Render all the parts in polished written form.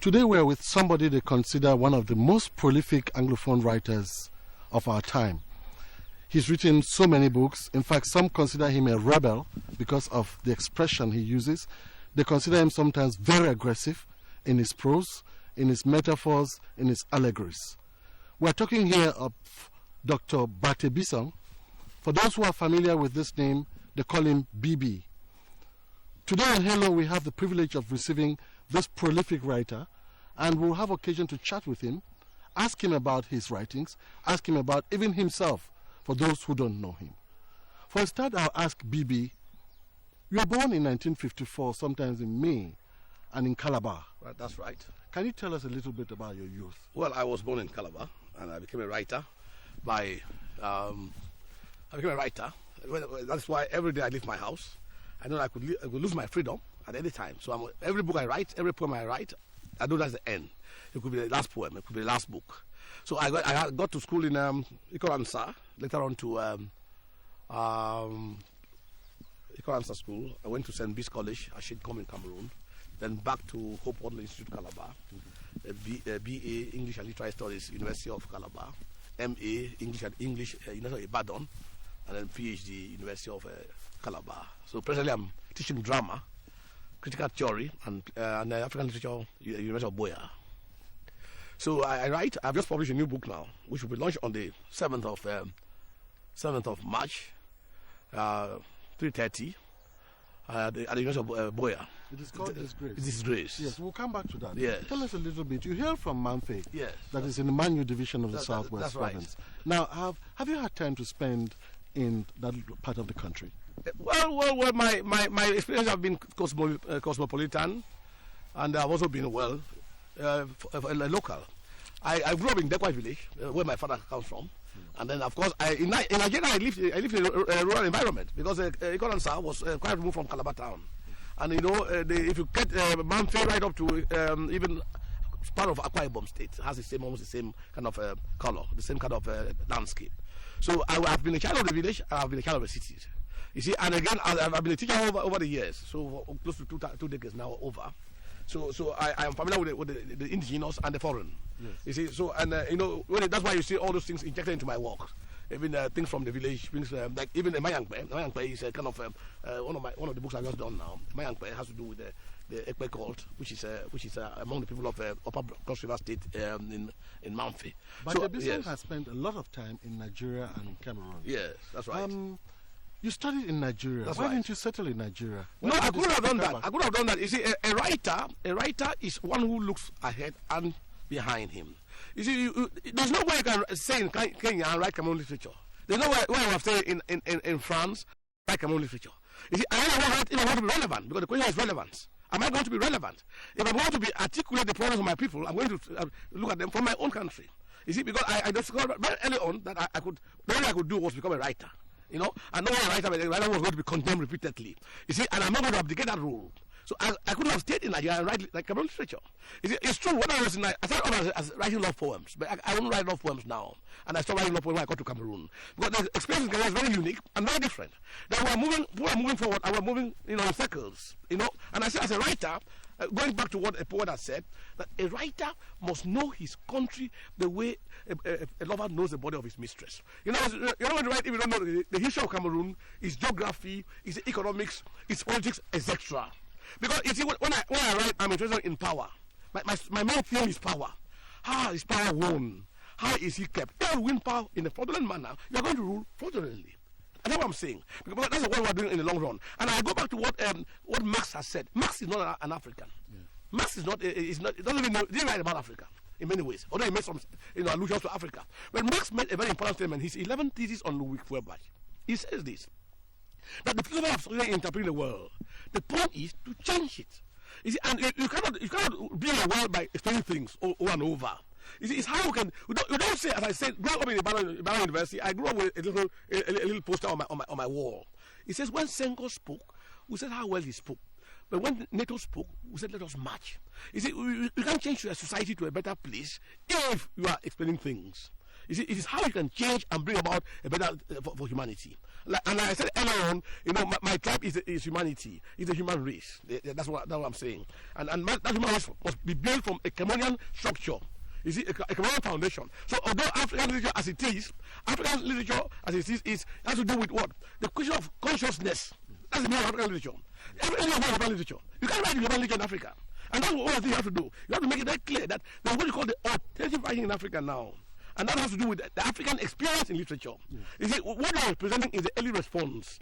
Today we're with somebody they consider one of the most prolific Anglophone writers of our time. He's written so many books. In fact, some consider him a rebel because of the expression he uses. They consider him sometimes very aggressive in his prose, in his metaphors, in his allegories. We're talking here of Dr. Bate Besong. For those who are familiar with this name, they call him BB. Today on Hello, we have the privilege of receiving this prolific writer, and we'll have occasion to chat with him, ask him about his writings, ask him about even himself, for those who don't know him. For a start, I'll ask BB, you were born in 1954, sometimes in May, and in Calabar. Right, that's right. Can you tell us a little bit about your youth? Well, I was born in Calabar, and I became a writer That's why every day I leave my house. I know I could lose my freedom at any time. So every book I write, every poem I write, I know that's the end. It could be the last poem, it could be the last book. So I got to school in Ikoransa, later on to Ikoransa School. I went to St. Bede's College, Anbglophone Cameroon, then back to Hope Wadley Institute, Calabar, BA, English and Literary Studies, University of Calabar, MA, English, University of Ibadan, and then PhD, University of Calabar. So presently I'm teaching drama, critical theory, and African literature, University of Boya. So I write. I've just published a new book now, which will be launched on the 7th of March, 3:30, at the University of Boya. It is called Disgrace. Disgrace. Yes, we'll come back to that. Yes. Tell us a little bit. You hail from Manfe. Yes. That is in the Manu division of the Southwest Province. Right. Now, have you had time to spend in that part of the country? Well, my experience have been cosmopolitan, and I've also been local. I grew up in Dekwa village, where my father comes from, and then of course in Nigeria I lived in a rural environment because Ikoransa was quite removed from Calabar town, and you know if you get Manfe right up to even part of Akwa Ibom state has almost the same kind of color, the same kind of landscape. So I've been a child of the village, I've been a child of the cities. You see, and again, I've been a teacher over the years, so close to two decades now over. So I am familiar with the indigenous and the foreign. Yes. You see, so and you know that's why you see all those things injected into my work. Even things from the village, things like even the Mayangpe is kind of one of the books I've just done now. Mayangpe has to do with the Ekpe cult, which is among the people of Upper Cross River State in Manfe. But so, Besong has spent a lot of time in Nigeria and Cameroon. Yes, that's right. You studied in Nigeria. That's Why right. didn't you settle in Nigeria? No, I could have done that. I could have done that. You see, a writer is one who looks ahead and behind him. You see, there's no way you can say in Kenya and write Cameroon literature. There's no way I have said in France, write Cameroon literature. You see, I want to be relevant, because the question is relevance. Am I going to be relevant? If I'm going to articulate the problems of my people, I'm going to look at them from my own country. You see, because I discovered very early on that the only I could do was become a writer. You know, and no one writer was going to be condemned repeatedly. You see, and I'm not going to abdicate that role. So I couldn't have stayed in Nigeria and write like Cameroon literature. You see, it's true, when I was in Nigeria, I started as writing love poems, but I don't write love poems now. And I started writing love poems when I got to Cameroon. Because the experience in Cameroon is very unique and very different. That we're moving forward, and we're moving, in circles, And I say, as a writer, going back to what a poet has said, that a writer must know his country the way a lover knows the body of his mistress. You know when you write, if you don't know the history of Cameroon, its geography, its economics, its politics, etc. Because you see, when I write, I'm interested in power. My main theme is power. How is power won? How is he kept? If you win power in a fraudulent manner, you're going to rule fraudulently. That's what I'm saying. Because that's what we're doing in the long run. And I go back to what Marx has said. Marx is not an African. Yeah. Marx is not. He doesn't even know. He didn't write about Africa in many ways. Although he made some allusions to Africa. But Marx made a very important statement. His 11 theses on Louis Feuerbach. He says this: that the philosophy of success in interpreting the world, the point is to change it. You see, and you cannot be in the world by explaining things over and over. You see, it's how you don't say, as I said, growing up in Ibadan University, I grew up with a little poster on my wall. It says, when Senghor spoke, we said how well he spoke. But when NATO spoke, we said, let us march. You see, you can't change your society to a better place if you are explaining things. You see, it is how you can change and bring about a better for humanity. And I said earlier on, my tribe is humanity. It's a human race. That's what I'm saying. And that human race must be built from a Cameroonian structure. You see, a Cameroonian foundation. So although African literature as it is, has to do with what? The question of consciousness. That's the meaning of African literature. Everything is African literature. You can't write Yoruba literature in Africa. And that's what I think you have to do. You have to make it very clear that there's what you call the alternative writing in Africa now. And that has to do with the African experience in literature. Yeah. You see, what I'm presenting is the early response,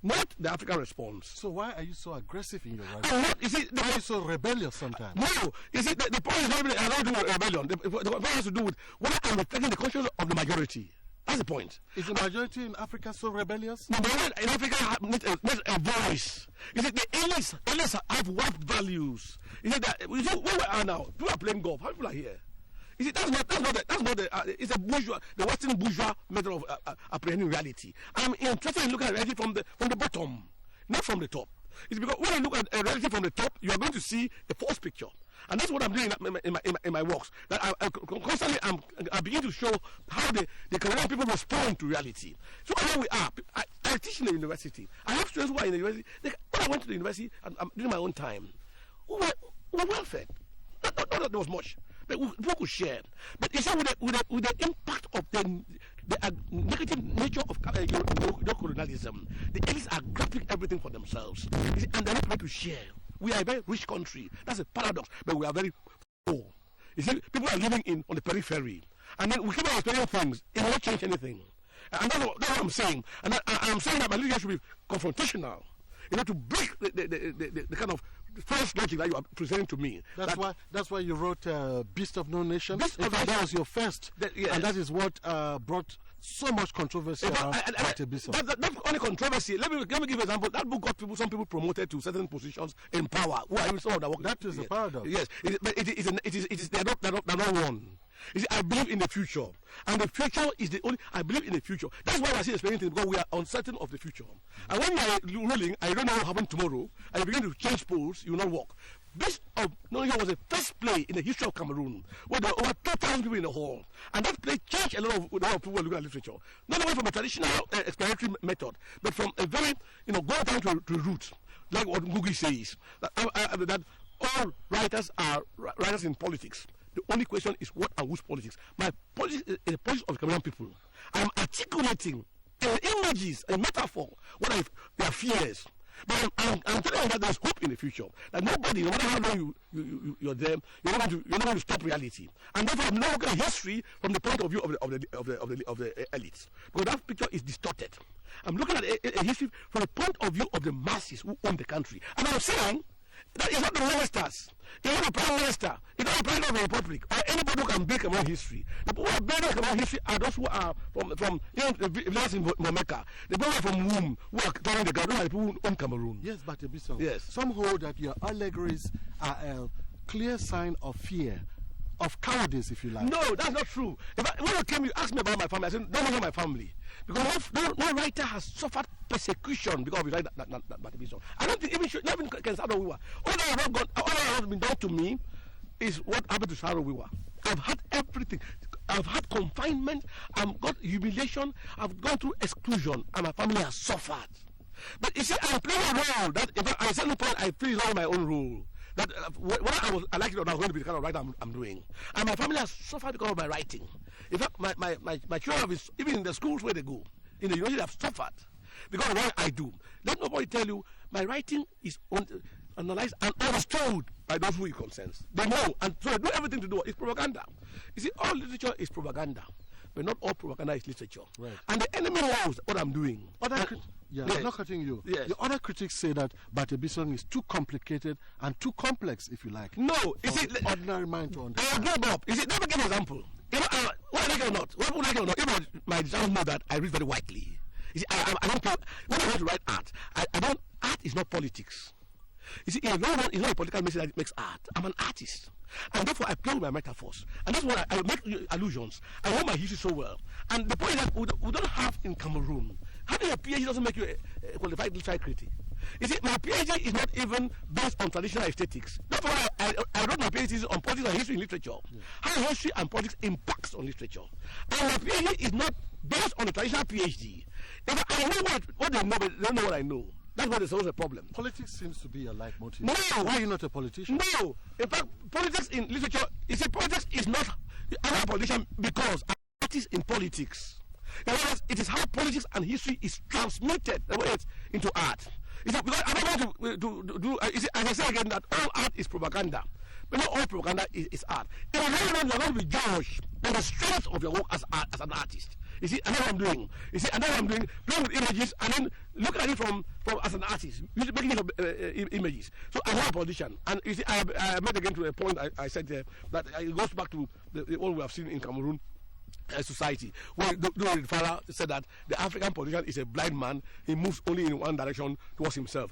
not the African response. So why are you so aggressive in your writing? You see, why are you so rebellious sometimes? No, you see, the point is not even to do with rebellion. The point has to do with whether I'm reflecting the consciousness of the majority. That's the point. Is the majority in Africa so rebellious? The majority in Africa needs a voice. You see, the elites have warped values. You see, where we are now, people are playing golf. How many people are here? You see, that's not the it's a bourgeois, the Western bourgeois method of apprehending reality. I'm interested in looking at reality from the bottom, not from the top. It's because when you look at reality from the top, you are going to see a false picture. And that's what I'm doing in my works. That I begin to show how the Canadian people respond to reality. So here we are. I teach in the university. I have students who are in the university. When I went to the university, and I'm doing my own time, we were well fed. Not that there was much. But people could share. But you see, with the impact of the negative nature of colonialism, the elites are grabbing everything for themselves. You see, and they're not trying to share. We are a very rich country. That's a paradox, but we are very poor. You see, people are living on the periphery. And then we keep on explaining things. It will not change anything. And that's what I'm saying. And I'm saying that my leadership should be confrontational. To break the kind of false logic that you are presenting to me. That's why you wrote Beast of No Nation. That was your first. Yes. And that is what brought so much controversy around Bate Besong. That's only controversy. Let me give you an example. That book got some people promoted to certain positions in power. Who are even some of the work. That is a paradox. Yes, but they're not one. You see, I believe in the future, and the future is the only. I believe in the future. That's why I say explaining things, because we are uncertain of the future. And when you are ruling, and you don't know what will happen tomorrow, and you begin to change polls, you will not work. Beast of No Nation was the first play in the history of Cameroon, where there were over 2,000 people in the hall, and that play changed a lot of people looking at literature. Not only from a traditional explanatory method, but from a very go down to roots, like what Ngugi says that all writers are writers in politics. The only question is what and whose politics. My politics is the politics of the Cameroonian people. I'm articulating images, a metaphor, their fears. But I'm telling you that there's hope in the future. That nobody, no matter how long you're there, you're not going to stop reality. And therefore, I'm now looking at history from the point of view of the elites, because that picture is distorted. I'm looking at a history from the point of view of the masses who own the country. And I'm saying that it's not the ministers, it's not the prime minister, it's not the president of the republic, or anybody who can break Cameroon history. The people who are breaking Cameroon history are those who are from the villages in Momeka, the people from whom who are turning the ground, who are the people who own Cameroon. Yes, Bate Besong. Yes. Some hold that your allegories are a clear sign of fear, of cowardice, if you like. No, that's not true. When you came, you asked me about my family. I said, don't know my family. Because no writer has suffered persecution because of his writing that Bate Besong. I don't think even can Saro Wiwa. All that has been done to me is what happened to Saro Wiwa. I've had everything. I've had confinement. I've got humiliation. I've gone through exclusion, and my family has suffered. But you see, I'm playing a role that, in fact, at a certain point, I feel it's not my own role. That whether I like it or not, I was going to be the kind of writer I'm doing. And my family has suffered because of my writing. In fact, my children, even in the schools where they go, in the university, have suffered because of what I do. Let nobody tell you, my writing is analyzed and understood by those who it concerns. They know, and so they do everything to do it. It's propaganda. You see, all literature is propaganda, but not all propaganda is literature. Right. And the enemy knows what I'm doing. Yes. I'm not cutting you. Yes. The other critics say that Bate Besong is too complicated and too complex, if you like. No, you see, ordinary mind to understand. I agree, Bob. You see, let me give an example. Whether like it or not, even my designers know that I read very widely. You see, I don't care. When I want to write art, art is not politics. You see, it's not a political message that makes art. I'm an artist. And therefore, I play with my metaphors. And that's why I make allusions. I know my history so well. And the point is that we don't have in Cameroon, having a PhD doesn't make you a qualified literary critic. You see, my PhD is not even based on traditional aesthetics. Therefore, I wrote my PhD is on politics and history in literature. Yeah. How history and politics impacts on literature. And my PhD is not based on a traditional PhD. If I know what they know, but they don't know what I know. That's why there's always a problem. Politics seems to be a leitmotiv. No. Why are you not a politician? No. In fact, politics in literature, politics is not, I'm not a politician because I'm an artist in politics. In other words, it is how politics and history is transmitted into art. Because I don't want to do as I say again, that all art is propaganda. But not all propaganda is art. In the long run, you are going to be judged on the strength of your work as an artist. You see, and that's what I'm doing. You see, and that's what I'm doing, playing with images and then looking at it from as an artist, making it of images. So I'm not a politician. And you see, I made again to a point I said there that it goes back to what we have seen in Cameroon society, where the father said that the African politician is a blind man. He moves only in one direction towards himself.